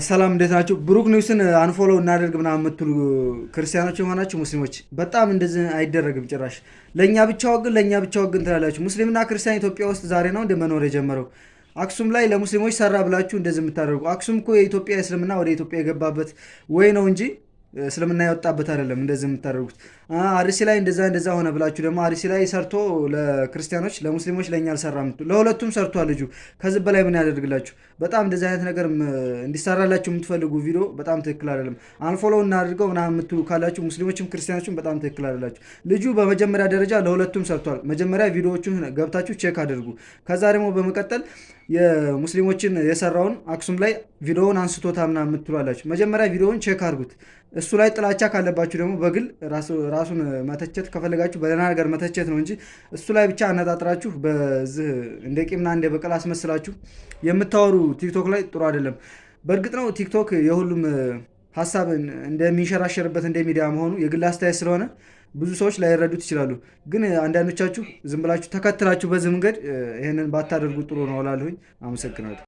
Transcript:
ሰላም እንዴት ናችሁ? ብሩክ ኒውስን አንፎሎ እናደርግ ምናምን የምትሉ ክርስቲያኖች የሆናችሁ ሙስሊሞች በጣም እንደዚህ አይደረግም ጭራሽ። ለእኛ ብቻ ወግን ትላላችሁ። ሙስሊምና ክርስቲያን ኢትዮጵያ ውስጥ ዛሬ ነው እንደ መኖር የጀመረው። አክሱም ላይ ለሙስሊሞች ሰራ ብላችሁ እንደዚህ የምታደርጉ። አክሱም እኮ የኢትዮጵያ እስልምና ወደ ኢትዮጵያ የገባበት ወይ ነው እንጂ እስልምና የወጣበት አይደለም። እንደዚህ የምታደርጉት አርሲ ላይ እንደዛ ሆነ ብላችሁ ደግሞ አርሲ ላይ ሰርቶ ለክርስቲያኖች ለሙስሊሞች ለእኛ አልሰራም። ለሁለቱም ሰርቷል ልጁ። ከዚህ በላይ ምን ያደርግላችሁ? በጣም እንደዚህ አይነት ነገር እንዲሰራላችሁ የምትፈልጉ ቪዲዮ በጣም ትክክል አይደለም። አንፎሎ እናድርገው ምናምን የምትሉ ካላችሁ ሙስሊሞችም ክርስቲያኖችም በጣም ትክክል አይደላችሁ። ልጁ በመጀመሪያ ደረጃ ለሁለቱም ሰርቷል። መጀመሪያ ቪዲዮዎቹን ገብታችሁ ቼክ አድርጉ። ከዛ ደግሞ በመቀጠል የሙስሊሞችን የሰራውን አክሱም ላይ ቪዲዮውን አንስቶታ ምናምን የምትሉ አላችሁ። መጀመሪያ ቪዲዮውን ቼክ አድርጉት። እሱ ላይ ጥላቻ ካለባችሁ ደግሞ በግል ራሱን መተቸት ከፈለጋችሁ በሌላ ነገር መተቸት ነው እንጂ እሱ ላይ ብቻ አነጣጥራችሁ በዚህ እንደ ቂምና እንደ በቀል አስመስላችሁ የምታወሩ ቲክቶክ ላይ ጥሩ አይደለም። በእርግጥ ነው ቲክቶክ የሁሉም ሀሳብ እንደሚንሸራሸርበት እንደ ሚዲያ መሆኑ የግል አስተያየት ስለሆነ ብዙ ሰዎች ላይረዱት ይችላሉ። ግን አንዳንዶቻችሁ ዝም ብላችሁ ተከትላችሁ በዚህ መንገድ ይህንን ባታደርጉ ጥሩ ነው እላለሁኝ። አመሰግናለሁ።